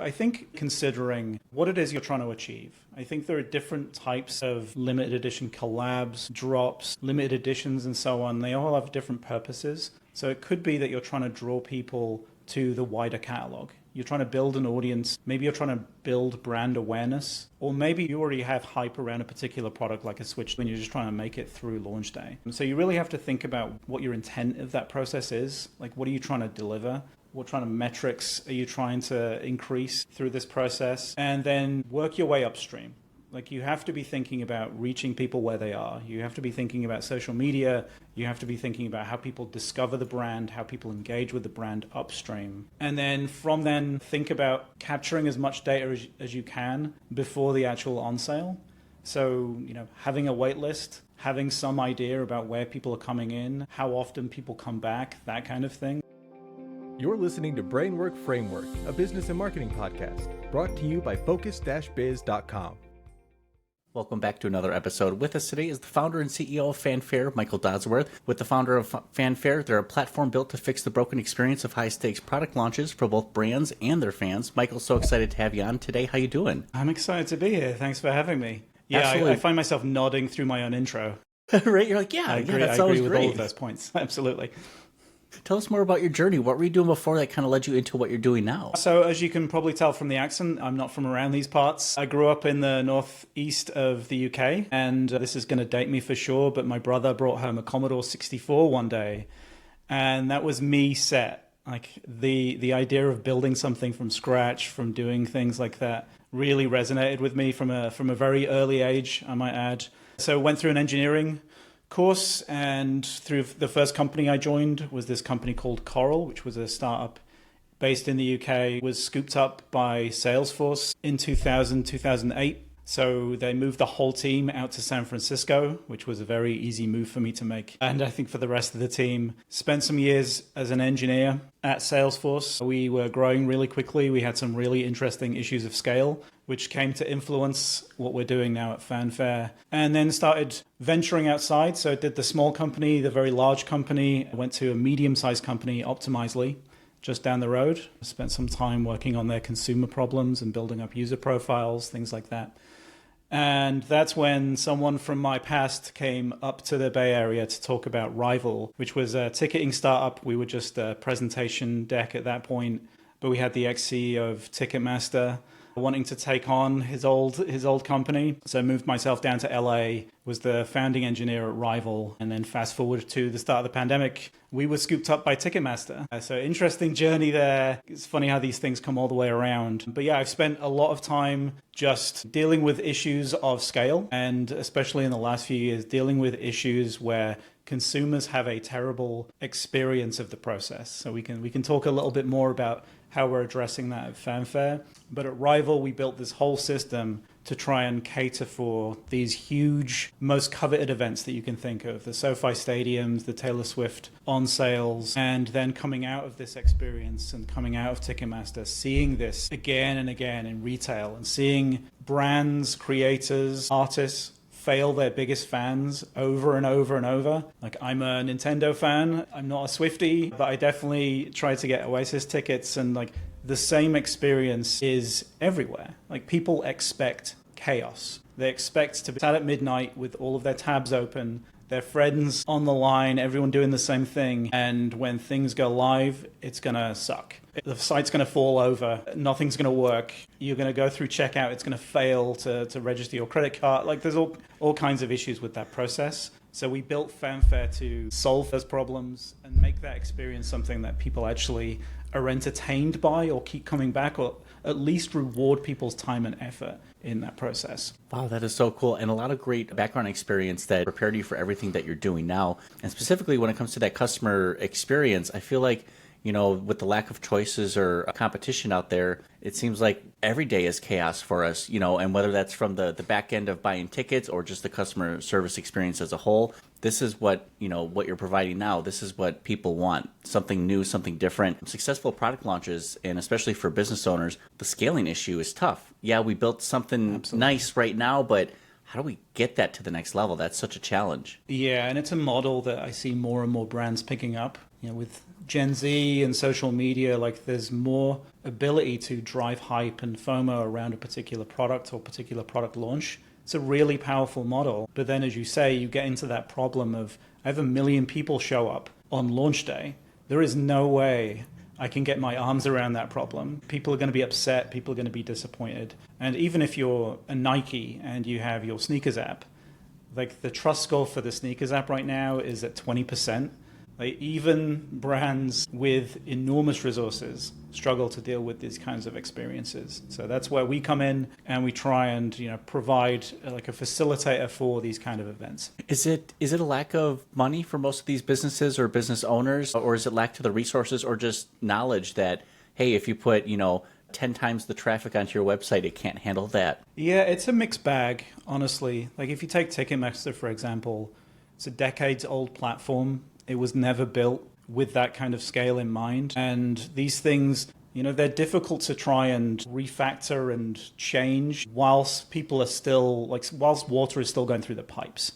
I think considering what it is you're trying to achieve. I think there are different types of limited edition collabs, drops, limited editions, and so on. They all have different purposes. So it could be that you're trying to draw people to the wider catalog. You're trying to build an audience. Maybe you're trying to build brand awareness, or maybe you already have hype around a particular product like a Switch and you're just trying to make it through launch day. And so you really have to think about what your intent of that process is. Like, what are you trying to deliver? What kind of metrics are you trying to increase through this process? And then work your way upstream. Like, you have to be thinking about reaching people where they are. You have to be thinking about social media. You have to be thinking about how people discover the brand, how people engage with the brand upstream. And then from then, think about capturing as much data as you can before the actual on sale. So, having a wait list, having some idea about where people are coming in, how often people come back, that kind of thing. You're listening to Brainwork Framework, a business and marketing podcast, brought to you by focus-biz.com. Welcome back to another episode. With us today is the founder and CEO of Fanfare, Michael Dodsworth. With the founder of Fanfare, they're a platform built to fix the broken experience of high-stakes product launches for both brands and their fans. Michael, so excited to have you on today. How you doing? I'm excited to be here. Thanks for having me. Yeah, I find myself nodding through my own intro. Right? You're like, yeah, I agree, that I sounds agree with great. all of those points. Absolutely. Tell us more about your journey. What were you doing before that kind of led you into what you're doing now? So as you can probably tell from the accent, I'm not from around these parts. I grew up in the northeast of the UK, and this is going to date me for sure, but my brother brought home a Commodore 64 one day, and that was me set. Like, the idea of building something from scratch, from doing things like that, really resonated with me from a very early age, I might add. So went through an engineering course, and through the first company I joined was this company called Coral, which was a startup based in the UK, was scooped up by Salesforce in 2008. So they moved the whole team out to San Francisco, which was a very easy move for me to make. And I think for the rest of the team, spent some years as an engineer at Salesforce. We were growing really quickly. We had some really interesting issues of scale, which came to influence what we're doing now at Fanfare. And then started venturing outside. So I did the small company, the very large company. I went to a medium-sized company, Optimizely, just down the road. I spent some time working on their consumer problems and building up user profiles, things like that. And that's when someone from my past came up to the Bay Area to talk about Rival, which was a ticketing startup. We were just a presentation deck at that point, but we had the ex-CEO of Ticketmaster wanting to take on his old company. So I moved myself down to LA, was the founding engineer at Rival, and then fast forward to the start of the pandemic, we were scooped up by Ticketmaster. So interesting journey there. It's funny how these things come all the way around. But yeah, I've spent a lot of time just dealing with issues of scale, and especially in the last few years, dealing with issues where consumers have a terrible experience of the process. So we can talk a little bit more about how we're addressing that at Fanfare. But at Rival, we built this whole system to try and cater for these huge, most coveted events that you can think of, the SoFi stadiums, the Taylor Swift on sales, and then coming out of this experience and coming out of Ticketmaster, seeing this again and again in retail and seeing brands, creators, artists fail their biggest fans over and over and over. Like, I'm a Nintendo fan. I'm not a Swiftie, but I definitely tried to get Oasis tickets, and like the same experience is everywhere. Like, people expect chaos. They expect to be sat at midnight with all of their tabs open, their friends on the line, everyone doing the same thing. And when things go live, it's going to suck. The site's going to fall over. Nothing's going to work. You're going to go through checkout. It's going to fail to register your credit card. Like, there's all kinds of issues with that process. So we built Fanfare to solve those problems and make that experience something that people actually are entertained by or keep coming back, or at least reward people's time and effort in that process. Wow, that is so cool. And a lot of great background experience that prepared you for everything that you're doing now. And specifically when it comes to that customer experience, I feel like, with the lack of choices or competition out there, it seems like every day is chaos for us, and whether that's from the back end of buying tickets or just the customer service experience as a whole, this is what you're providing now. This is what people want, something new, something different. Successful product launches, and especially for business owners, the scaling issue is tough. Yeah, we built something Absolutely. Nice right now, but how do we get that to the next level? That's such a challenge. Yeah, and it's a model that I see more and more brands picking up. with Gen Z and social media, like there's more ability to drive hype and FOMO around a particular product or particular product launch. It's a really powerful model. But then, as you say, you get into that problem of I have 1 million people show up on launch day. There is no way I can get my arms around that problem. People are going to be upset. People are going to be disappointed. And even if you're a Nike and you have your sneakers app, like the trust score for the sneakers app right now is at 20%. Like even brands with enormous resources struggle to deal with these kinds of experiences. So that's where we come in and we try and provide like a facilitator for these kind of events. Is it a lack of money for most of these businesses or business owners, or is it lack to the resources, or just knowledge that, hey, if you put 10 times the traffic onto your website, it can't handle that? Yeah, it's a mixed bag, honestly. Like if you take Ticketmaster, for example, it's a decades-old platform. It was never built with that kind of scale in mind. And these things, they're difficult to try and refactor and change whilst people are still, whilst water is still going through the pipes,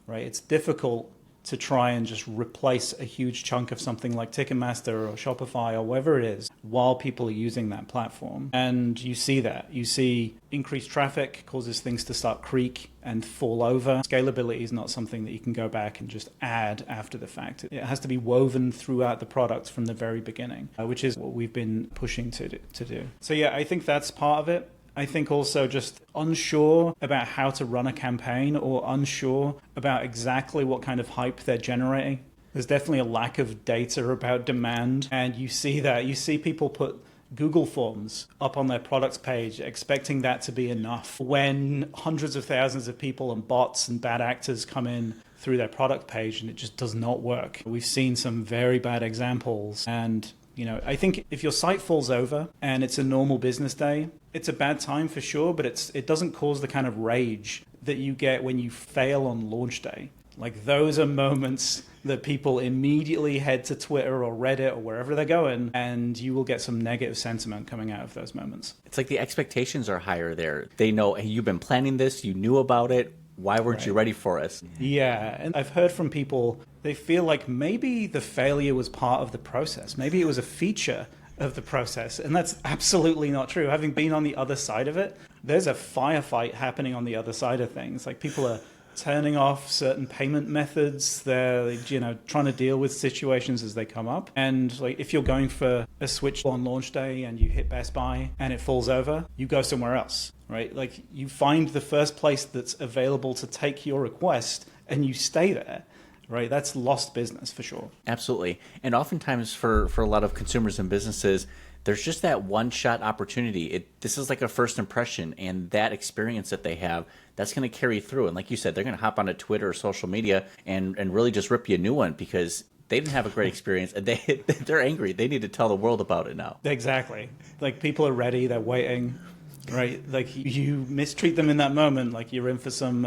right? It's difficult to try and just replace a huge chunk of something like Ticketmaster or Shopify or whatever it is while people are using that platform. And you see that. You see increased traffic causes things to start creak and fall over. Scalability is not something that you can go back and just add after the fact. It has to be woven throughout the product from the very beginning, which is what we've been pushing to do. So yeah, I think that's part of it. I think also just unsure about how to run a campaign or unsure about exactly what kind of hype they're generating. There's definitely a lack of data about demand. And you see that. You see people put Google Forms up on their products page, expecting that to be enough when hundreds of thousands of people and bots and bad actors come in through their product page, and it just does not work. We've seen some very bad examples. And I think if your site falls over and it's a normal business day, it's a bad time for sure, but it doesn't cause the kind of rage that you get when you fail on launch day. Like those are moments that people immediately head to Twitter or Reddit or wherever they're going, and you will get some negative sentiment coming out of those moments. It's like the expectations are higher there. They know, hey, you've been planning this, you knew about it. Why weren't you ready for us? Yeah, and I've heard from people, they feel like maybe the failure was part of the process. Maybe it was a feature of the process, and that's absolutely not true. Having been on the other side of it, there's a firefight happening on the other side of things. Like people are turning off certain payment methods. They're, trying to deal with situations as they come up. And like if you're going for a Switch on launch day and you hit Best Buy and it falls over, you go somewhere else, right? Like you find the first place that's available to take your request and you stay there. Right, that's lost business for sure. Absolutely. And oftentimes for a lot of consumers and businesses, there's just that one-shot opportunity. This is like a first impression, and that experience that they have, that's going to carry through. And like you said, they're going to hop onto Twitter or social media and really just rip you a new one because they didn't have a great experience, and they're angry. They need to tell the world about it now. Exactly. Like people are ready, they're waiting. Right, like you mistreat them in that moment, like you're in for some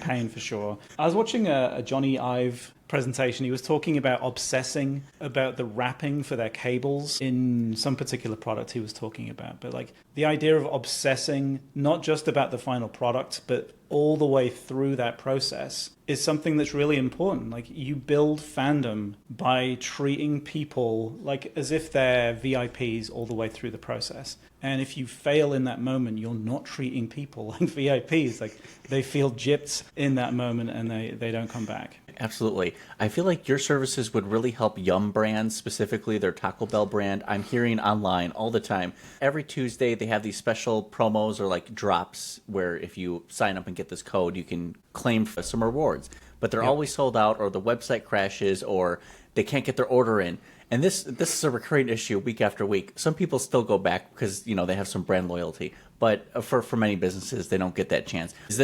pain for sure. I was watching a Johnny Ive presentation. He was talking about obsessing about the wrapping for their cables in some particular product he was talking about. But like the idea of obsessing not just about the final product, but all the way through that process is something that's really important. Like you build fandom by treating people like as if they're VIPs all the way through the process. And if you fail in that moment, you're not treating people like VIPs. Like they feel gypped in that moment and they don't come back. Absolutely. I feel like your services would really help Yum brands, specifically their Taco Bell brand. I'm hearing online all the time. Every Tuesday, they have these special promos or like drops where if you sign up and get this code, you can claim for some rewards. But they're always sold out, or the website crashes, or they can't get their order in. And this is a recurring issue week after week. Some people still go back because they have some brand loyalty, but for many businesses they don't get that chance. Is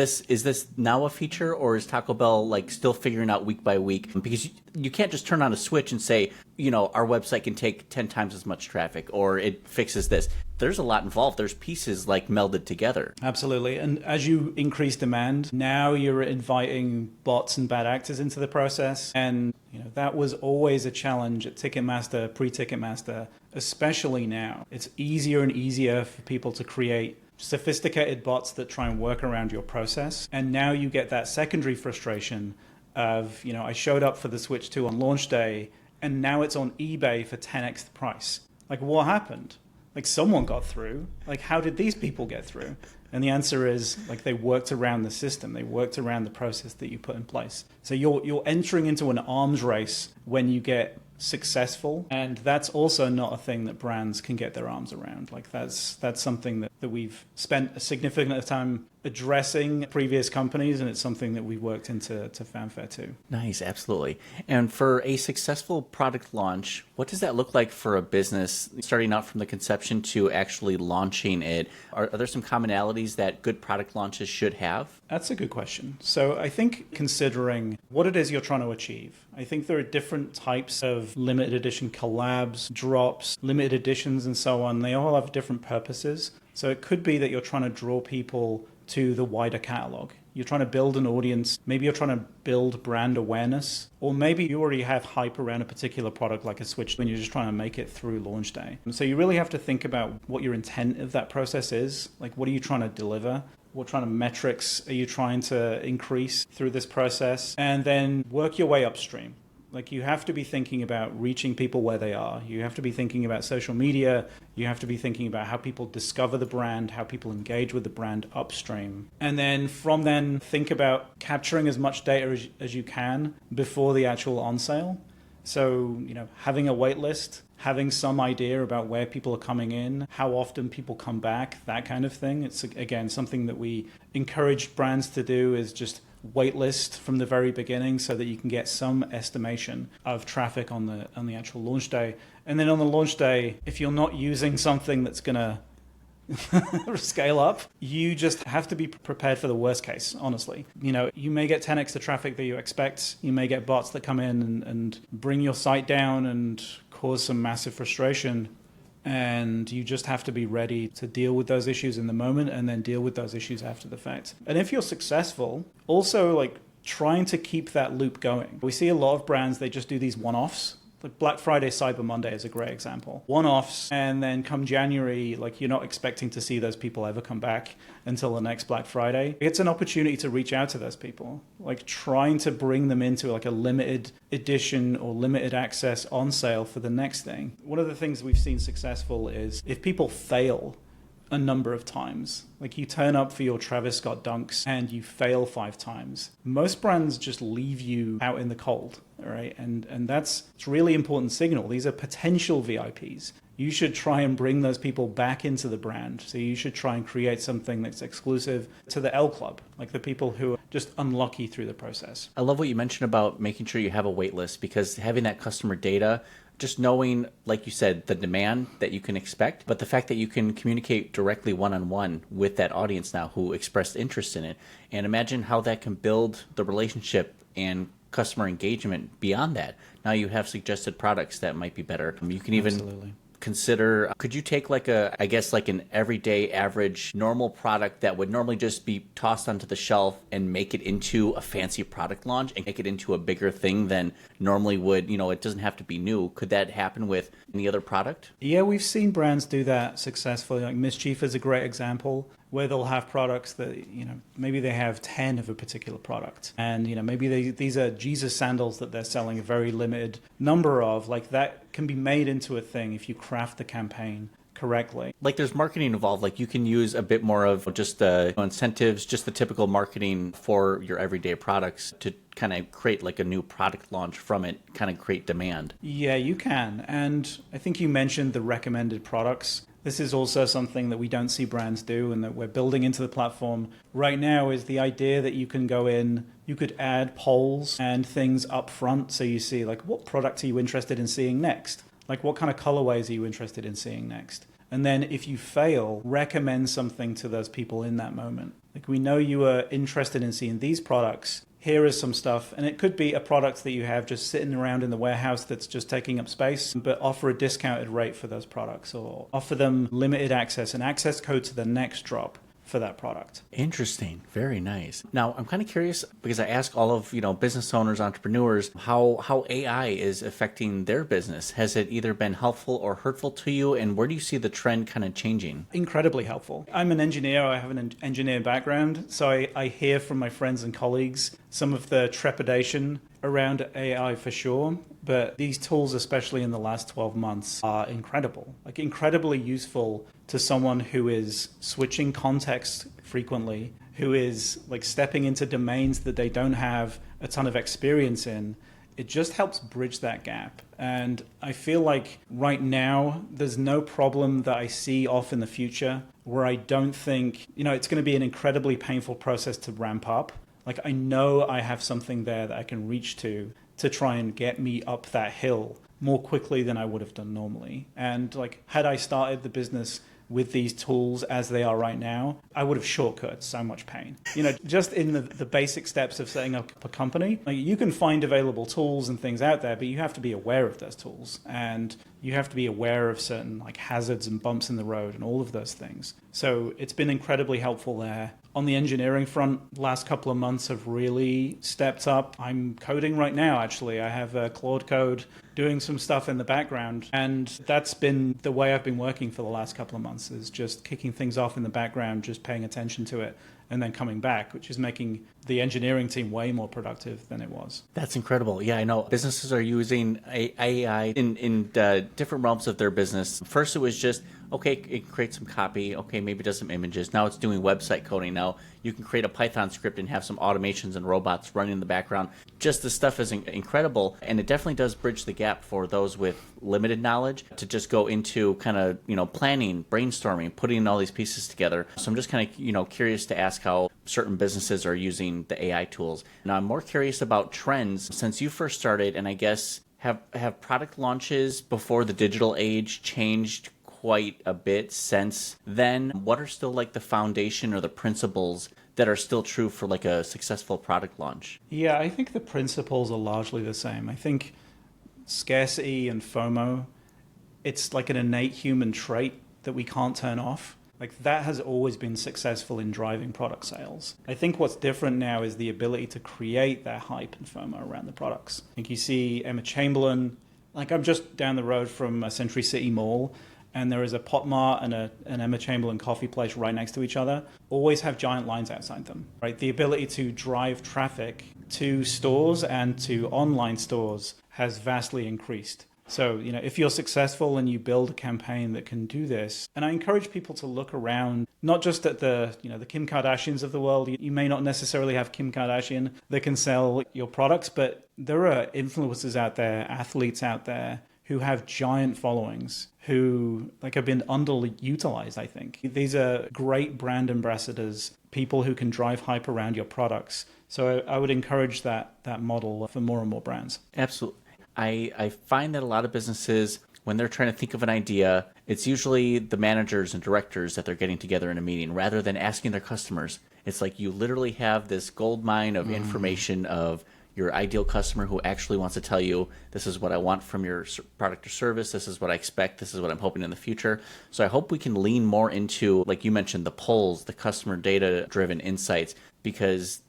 this now a feature, or is Taco Bell like still figuring out week by week? Because you can't just turn on a switch and say our website can take 10 times as much traffic or it fixes this. There's a lot involved. There's pieces like melded together. Absolutely. And as you increase demand, now you're inviting bots and bad actors into the process. And that was always a challenge at Ticketmaster, pre-Ticketmaster, especially now. It's easier and easier for people to create sophisticated bots that try and work around your process. And now you get that secondary frustration of, I showed up for the Switch 2 on launch day and now it's on eBay for 10x the price. Like, what happened? Like, someone got through. Like, how did these people get through? And the answer is, like, they worked around the system. They worked around the process that you put in place. So you're entering into an arms race when you get successful, and that's also not a thing that brands can get their arms around. Like, that's something that we've spent a significant amount of time addressing previous companies, and it's something that we worked into Fanfare too. Nice, absolutely. And for a successful product launch, what does that look like for a business starting out from the conception to actually launching it? Are there some commonalities that good product launches should have? That's a good question. So I think considering what it is you're trying to achieve, I think there are different types of limited edition collabs, drops, limited editions, and so on. They all have different purposes. So it could be that you're trying to draw people to the wider catalog. You're trying to build an audience. Maybe you're trying to build brand awareness, or maybe you already have hype around a particular product like a Switch and you're just trying to make it through launch day. And so you really have to think about what your intent of that process is. Like, what are you trying to deliver? What kind of metrics are you trying to increase through this process? And then work your way upstream. Like, you have to be thinking about reaching people where they are. You have to be thinking about social media. You have to be thinking about how people discover the brand, how people engage with the brand upstream. And then from then, think about capturing as much data as you can before the actual on sale. So, having a wait list, having some idea about where people are coming in, how often people come back, that kind of thing. It's, again, something that we encourage brands to do, is just waitlist from the very beginning so that you can get some estimation of traffic on the actual launch day. And then on the launch day, if you're not using something that's going to scale up, you just have to be prepared for the worst case, honestly. You may get 10x the traffic that you expect. You may get bots that come in and bring your site down and cause some massive frustration. And you just have to be ready to deal with those issues in the moment and then deal with those issues after the fact. And if you're successful, also trying to keep that loop going. We see a lot of brands, they just do these one-offs. Like Black Friday, Cyber Monday is a great example. One-offs, and then come January, you're not expecting to see those people ever come back until the next Black Friday. It's an opportunity to reach out to those people, trying to bring them into a limited edition or limited access on sale for the next thing. One of the things we've seen successful is if people fail a number of times. You turn up for your Travis Scott dunks and you fail 5 times. Most brands just leave you out in the cold, all right? And it's a really important signal. These are potential VIPs. You should try and bring those people back into the brand. So you should try and create something that's exclusive to the L Club, the people who are just unlucky through the process. I love what you mentioned about making sure you have a wait list, because having that customer data, just knowing, like you said, the demand that you can expect, but the fact that you can communicate directly one-on-one with that audience now who expressed interest in it. And imagine how that can build the relationship and customer engagement beyond that. Now you have suggested products that might be better. You can even Absolutely. consider, could you take an everyday average normal product that would normally just be tossed onto the shelf and make it into a fancy product launch and make it into a bigger thing than normally would, it doesn't have to be new. Could that happen with any other product? Yeah, we've seen brands do that successfully. Mischief is a great example, where they'll have products that, maybe they have 10 of a particular product. And, maybe these are Jesus sandals that they're selling a very limited number of. That can be made into a thing if you craft the campaign correctly. There's marketing involved. You can use a bit more of just the incentives, just the typical marketing for your everyday products to kind of create a new product launch from it, kind of create demand. Yeah, you can. And I think you mentioned the recommended products. This is also something that we don't see brands do and that we're building into the platform right now, is the idea that you can go in, you could add polls and things up front. So you see what product are you interested in seeing next? What kind of colorways are you interested in seeing next? And then if you fail, recommend something to those people in that moment. We know you are interested in seeing these products. Here is some stuff. And it could be a product that you have just sitting around in the warehouse that's just taking up space, but offer a discounted rate for those products, or offer them limited access, an access code to the next drop for that product. Interesting. Very nice. Now, I'm kind of curious, because I ask all of, business owners, entrepreneurs, how AI is affecting their business. Has it either been helpful or hurtful to you? And where do you see the trend kind of changing? Incredibly helpful. I'm an engineer. I have an engineer background. So I hear from my friends and colleagues some of the trepidation around AI for sure, but these tools, especially in the last 12 months, are incredible. Like incredibly useful to someone who is switching context frequently, who is like stepping into domains that they don't have a ton of experience in. It just helps bridge that gap. And I feel like right now, there's no problem that I see off in the future where I don't think, it's going to be an incredibly painful process to ramp up. Like I know I have something there that I can reach to try and get me up that hill more quickly than I would have done normally. And like, had I started the business with these tools as they are right now, I would have shortcut so much pain. Just in the basic steps of setting up a company, like you can find available tools and things out there, but you have to be aware of those tools. And you have to be aware of certain like hazards and bumps in the road and all of those things. So it's been incredibly helpful there. On the engineering front, last couple of months have really stepped up. I'm coding right now, actually. I have Claude Code doing some stuff in the background. And that's been the way I've been working for the last couple of months, is just kicking things off in the background, just paying attention to it, and then coming back, which is making the engineering team way more productive than it was. That's incredible. Yeah, I know businesses are using AI in different realms of their business. First, it was just, okay, it creates some copy. Okay, maybe it does some images. Now it's doing website coding. Now you can create a Python script and have some automations and robots running in the background. Just the stuff is incredible. And it definitely does bridge the gap for those with limited knowledge to just go into kind of, planning, brainstorming, putting all these pieces together. So I'm just kind of, curious to ask how certain businesses are using the AI tools. Now I'm more curious about trends since you first started, and I guess have product launches before the digital age changed quite a bit since then? What are still like the foundation or the principles that are still true for like a successful product launch? Yeah, I think the principles are largely the same. I think scarcity and FOMO, it's like an innate human trait that we can't turn off. Like that has always been successful in driving product sales. I think what's different now is the ability to create that hype and FOMO around the products. I think you see Emma Chamberlain, like I'm just down the road from a Century City Mall, and there is a Pop Mart and an Emma Chamberlain coffee place right next to each other, always have giant lines outside them, right? The ability to drive traffic to stores and to online stores has vastly increased. So, if you're successful and you build a campaign that can do this, and I encourage people to look around, not just at the Kim Kardashians of the world. You may not necessarily have Kim Kardashian that can sell your products, but there are influencers out there, athletes out there who have giant followings, who have been underutilized, I think. These are great brand ambassadors, people who can drive hype around your products. So I would encourage that model for more and more brands. Absolutely. I find that a lot of businesses, when they're trying to think of an idea, it's usually the managers and directors that they're getting together in a meeting rather than asking their customers. It's like you literally have this gold mine of information of your ideal customer who actually wants to tell you, this is what I want from your product or service, this is what I expect, this is what I'm hoping in the future. So I hope we can lean more into, like you mentioned, the polls, the customer data-driven insights, because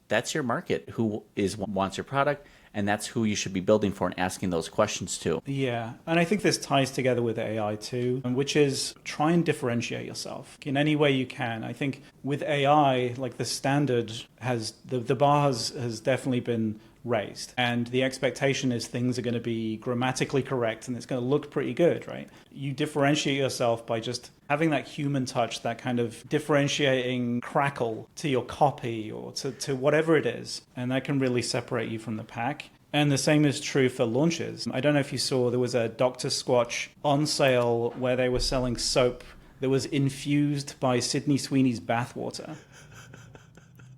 that's your market, who wants your product, and that's who you should be building for and asking those questions to. Yeah, and I think this ties together with AI too, which is try and differentiate yourself in any way you can. I think with AI, the standard has, the bar has definitely been raised, and the expectation is things are going to be grammatically correct and it's going to look pretty good, right? You differentiate yourself by just having that human touch, that kind of differentiating crackle to your copy or to whatever it is, and that can really separate you from the pack. And the same is true for launches. I don't know if you saw, there was a Dr. Squatch on sale where they were selling soap that was infused by Sydney Sweeney's bathwater.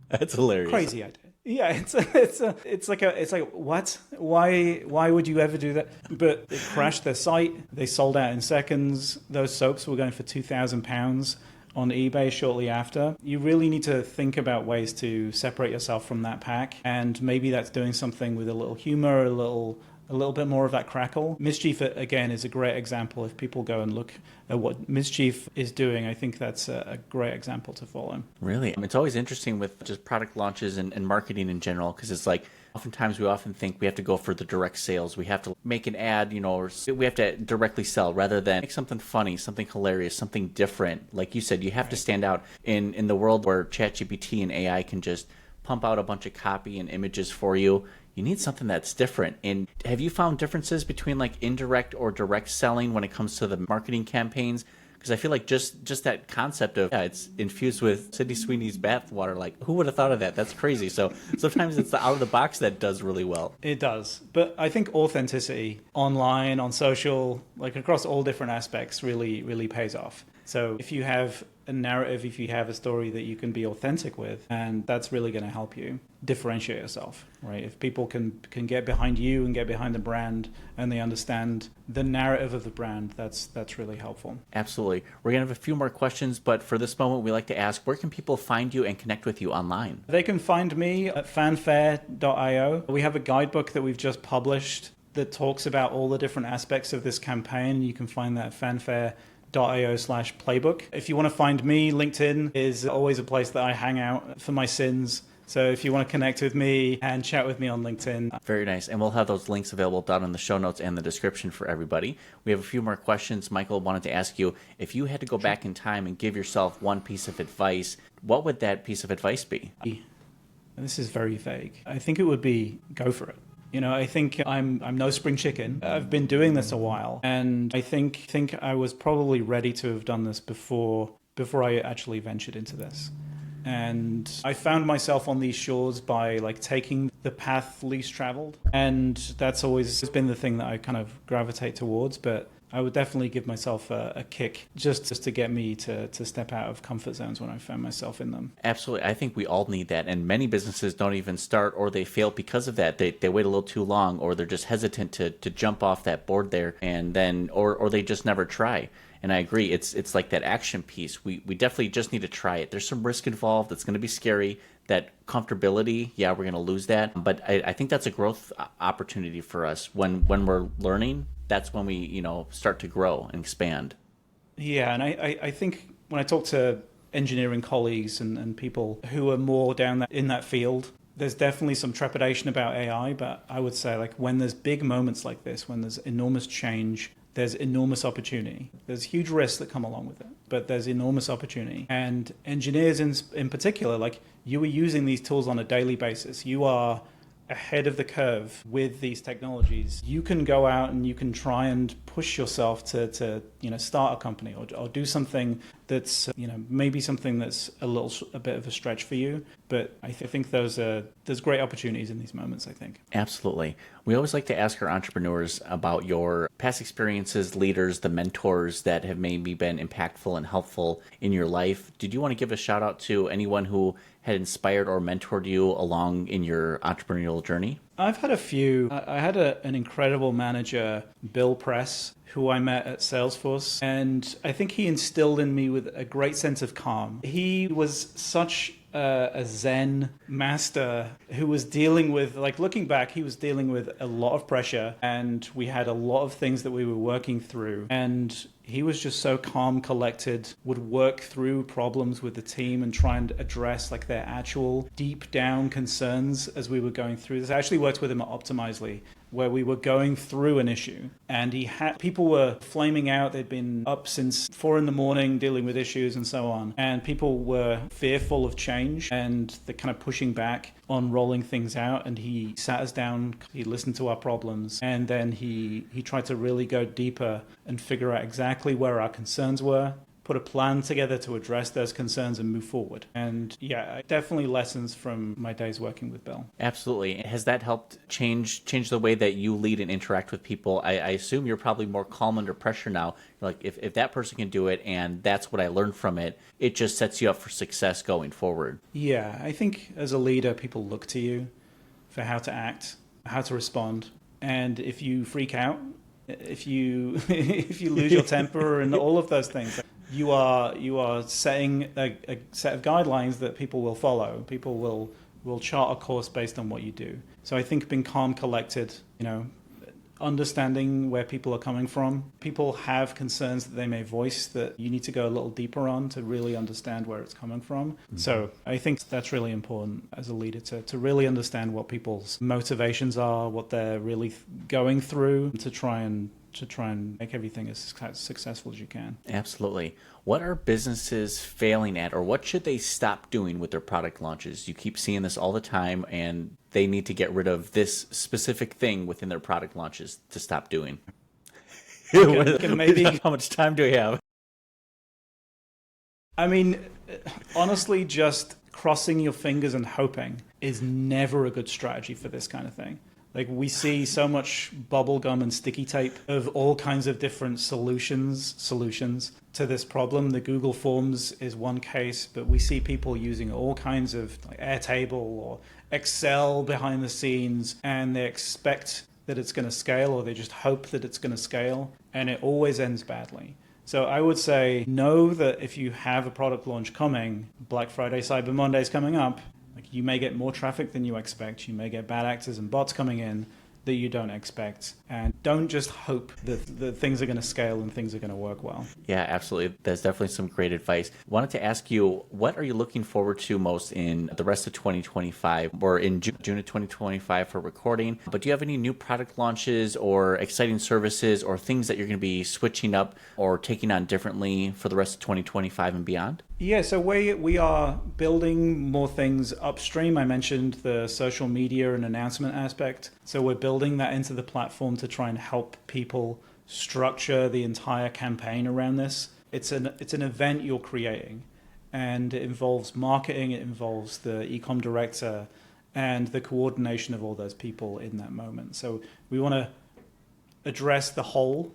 That's hilarious. Crazy idea. Yeah, it's like what? Why would you ever do that? But it crashed their site. They sold out in seconds. Those soaps were going for £2,000 on eBay shortly after. You really need to think about ways to separate yourself from that pack, and maybe that's doing something with a little humor, a little bit more of that crackle. Mischief, again, is a great example. If people go and look at what Mischief is doing, I think that's a great example to follow. Really? It's always interesting with just product launches and marketing in general, because it's like, oftentimes we often think we have to go for the direct sales. We have to make an ad, or we have to directly sell rather than make something funny, something hilarious, something different. Like you said, you have to stand out in the world where ChatGPT and AI can just pump out a bunch of copy and images for you. you need something that's different. And have you found differences between like indirect or direct selling when it comes to the marketing campaigns? Because I feel like just that concept of, it's infused with Sydney Sweeney's bathwater. Like, who would have thought of that? That's crazy. So sometimes it's the out of the box that does really well. It does. But I think authenticity online, on social, like across all different aspects really, really pays off. So if you have a narrative, if you have a story that you can be authentic with, and that's really going to help you differentiate yourself, right? If people can get behind you and get behind the brand and they understand the narrative of the brand, that's really helpful. Absolutely. We're going to have a few more questions, but for this moment, we like to ask, where can people find you and connect with you online? They can find me at fanfare.io. We have a guidebook that we've just published that talks about all the different aspects of this campaign. You can find that at fanfare.io/playbook. If you want to find me, LinkedIn is always a place that I hang out for my sins. So if you want to connect with me and chat with me on LinkedIn. Very nice. And we'll have those links available down in the show notes and the description for everybody. We have a few more questions. Michael wanted to ask you, if you had to go back in time and give yourself one piece of advice, what would that piece of advice be? This is very vague. I think it would be go for it. You know, I think I'm no spring chicken. I've been doing this a while, and I think I was probably ready to have done this before I actually ventured into this. And I found myself on these shores by like taking the path least traveled, and that's always been the thing that I kind of gravitate towards. But I would definitely give myself a kick just to get me to step out of comfort zones when I found myself in them. Absolutely. I think we all need that. And many businesses don't even start, or they fail because of that. They wait a little too long, or they're just hesitant to jump off that board there, and then or they just never try. And I agree. It's like that action piece. We definitely just need to try it. There's some risk involved. It's going to be scary. That comfortability, yeah, we're going to lose that. But I think that's a growth opportunity for us. When we're learning, that's when we, start to grow and expand. Yeah, and I think when I talk to engineering colleagues and people who are more down in that field, there's definitely some trepidation about AI. But I would say, like, when there's big moments like this, when there's enormous change, there's enormous opportunity. There's huge risks that come along with it, but there's enormous opportunity. And engineers in particular, like, you are using these tools on a daily basis. You are ahead of the curve with these technologies. You can go out and you can try and push yourself to start a company or do something that's maybe something that's a bit of a stretch for you. But I think there's great opportunities in these moments, I think. Absolutely. We always like to ask our entrepreneurs about your past experiences, leaders, the mentors that have maybe been impactful and helpful in your life. Did you want to give a shout out to anyone who had inspired or mentored you along in your entrepreneurial journey? I've had a few. I had an incredible manager, Bill Press, who I met at Salesforce, and I think he instilled in me with a great sense of calm. He was such a Zen master who was dealing with, looking back, he was dealing with a lot of pressure, and we had a lot of things that we were working through. And he was just so calm, collected, would work through problems with the team and try and address their actual deep down concerns as we were going through this. I actually worked with him at Optimizely, where we were going through an issue, and people were flaming out. They'd been up since 4 a.m. dealing with issues and so on, and people were fearful of change and they're kind of pushing back on rolling things out. And he sat us down, he listened to our problems, and then he tried to really go deeper and figure out exactly where our concerns were, put a plan together to address those concerns and move forward. And yeah, definitely lessons from my days working with Bill. Absolutely. Has that helped change the way that you lead and interact with people? I assume you're probably more calm under pressure now. Like, if that person can do it and that's what I learned from it, it just sets you up for success going forward. Yeah, I think as a leader, people look to you for how to act, how to respond. And if you freak out, if you if you lose your temper and all of those things, you are setting a set of guidelines that people will follow. People will chart a course based on what you do. So I think being calm, collected, understanding where people are coming from. People have concerns that they may voice that you need to go a little deeper on to really understand where it's coming from. Mm-hmm. So I think that's really important as a leader to really understand what people's motivations are, what they're really going through, to try and make everything as successful as you can. Absolutely. What are businesses failing at, or what should they stop doing with their product launches? You keep seeing this all the time, and they need to get rid of this specific thing within their product launches to stop doing. Maybe How much time do we have? I mean, honestly, just crossing your fingers and hoping is never a good strategy for this kind of thing. Like, we see so much bubble gum and sticky tape of all kinds of different solutions to this problem. The Google Forms is one case, but we see people using all kinds of like Airtable or Excel behind the scenes, and they expect that it's going to scale, or they just hope that it's going to scale, and it always ends badly. So I would say know that if you have a product launch coming, Black Friday, Cyber Monday is coming up, like, you may get more traffic than you expect. You may get bad actors and bots coming in that you don't expect. And don't just hope that things are going to scale and things are going to work well. Yeah, absolutely. That's definitely some great advice. Wanted to ask you, what are you looking forward to most in the rest of 2025? Or in June of 2025 for recording. But do you have any new product launches or exciting services or things that you're going to be switching up or taking on differently for the rest of 2025 and beyond? Yeah, so we are building more things upstream. I mentioned the social media and announcement aspect. So we're building that into the platform to try and help people structure the entire campaign around this. It's an event you're creating, and it involves marketing, it involves the e-com director, and the coordination of all those people in that moment. So we want to address the whole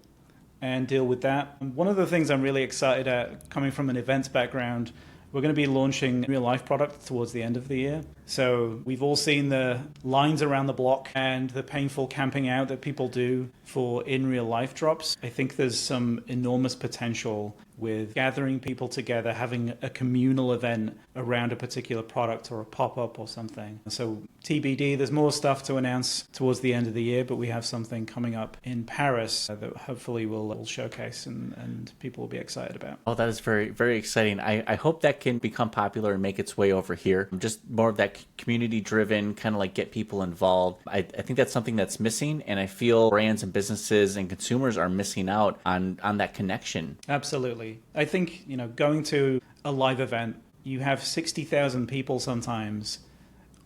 and deal with that. One of the things I'm really excited at, coming from an events background, we're going to be launching a real life product towards the end of the year. So we've all seen the lines around the block and the painful camping out that people do for in real life drops. I think there's some enormous potential with gathering people together, having a communal event around a particular product or a pop-up or something. So TBD, there's more stuff to announce towards the end of the year, but we have something coming up in Paris that hopefully we'll showcase and people will be excited about. Oh, that is very, very exciting. I hope that can become popular and make its way over here. Just more of that community driven, kind of like get people involved. I think that's something that's missing, and I feel brands and businesses and consumers are missing out on that connection. Absolutely. I think, going to a live event, you have 60,000 people sometimes,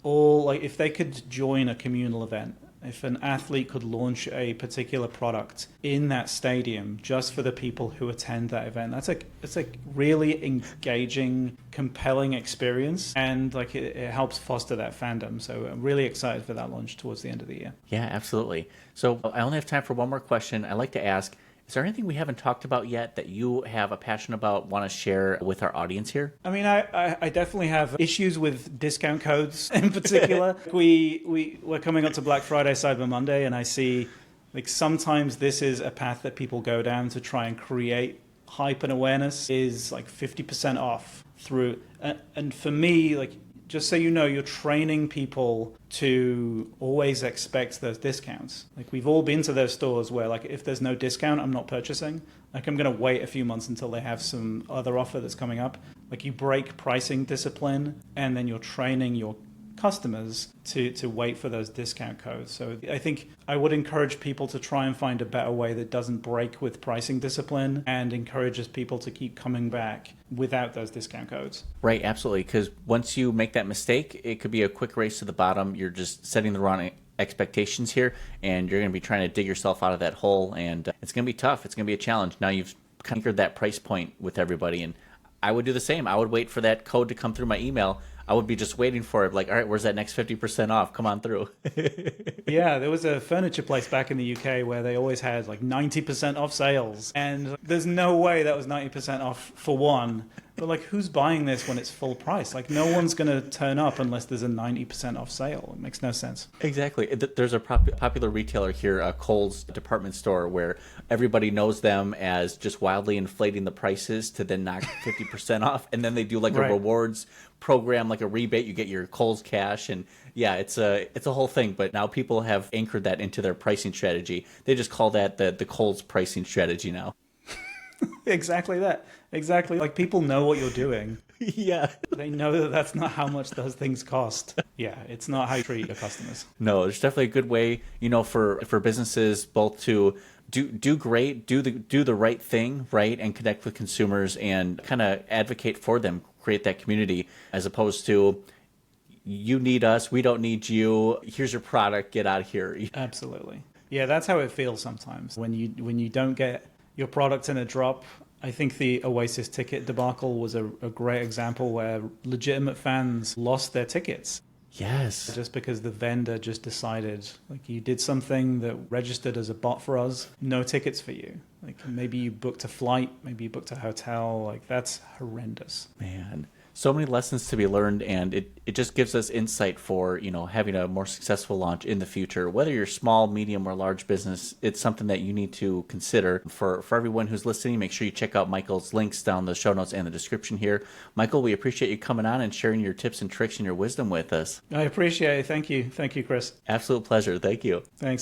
all like, if they could join a communal event, if an athlete could launch a particular product in that stadium just for the people who attend that event, it's a really engaging, compelling experience, and like it helps foster that fandom. So I'm really excited for that launch towards the end of the year. Yeah, absolutely. So I only have time for one more question. I like to ask, is there anything we haven't talked about yet that you have a passion about, want to share with our audience here? I mean, I definitely have issues with discount codes in particular. We're coming up to Black Friday, Cyber Monday, and I see like sometimes this is a path that people go down to try and create hype and awareness, is like 50% off through. And for me, like, just so you know, you're training people to always expect those discounts. Like, we've all been to those stores where, like, if there's no discount, I'm not purchasing. Like, I'm going to wait a few months until they have some other offer that's coming up. Like, you break pricing discipline, and then you're training your customers to wait for those discount codes. So I think I would encourage people to try and find a better way that doesn't break with pricing discipline and encourages people to keep coming back without those discount codes. Right, absolutely. Because once you make that mistake, it could be a quick race to the bottom. You're just setting the wrong expectations here, and you're going to be trying to dig yourself out of that hole, and it's going to be tough. It's going to be a challenge. Now you've conquered that price point with everybody, and I would do the same. I would wait for that code to come through my email. I would be just waiting for it, like, all right, where's that next 50% off? Come on through. Yeah, there was a furniture place back in the UK where they always had like 90% off sales. And there's no way that was 90% off for one. But like, who's buying this when it's full price? Like, no one's going to turn up unless there's a 90% off sale. It makes no sense. Exactly. There's a popular retailer here, Kohl's department store, where everybody knows them as just wildly inflating the prices to then knock 50% off. And then they do like a rewards program, like a rebate. You get your Kohl's cash. And yeah, it's a whole thing. But now people have anchored that into their pricing strategy. They just call that the Kohl's pricing strategy now. Exactly that. Exactly. Like, people know what you're doing. Yeah. They know that that's not how much those things cost. Yeah, it's not how you treat your customers. No, there's definitely a good way, for businesses both to do great, do the right thing, right, and connect with consumers and kind of advocate for them, create that community, as opposed to you need us, we don't need you. Here's your product, get out of here. Absolutely. Yeah, that's how it feels sometimes. When you don't get your product in a drop, I think the Oasis ticket debacle was a great example where legitimate fans lost their tickets. Yes. Just because the vendor just decided, like, you did something that registered as a bot for us, no tickets for you. Like, maybe you booked a flight, maybe you booked a hotel. Like, that's horrendous. Man, so many lessons to be learned, and it just gives us insight for, having a more successful launch in the future. Whether you're small, medium, or large business, it's something that you need to consider. For everyone who's listening, make sure you check out Michael's links down the show notes and the description here. Michael, we appreciate you coming on and sharing your tips and tricks and your wisdom with us. I appreciate it. Thank you. Thank you, Chris. Absolute pleasure. Thank you. Thanks.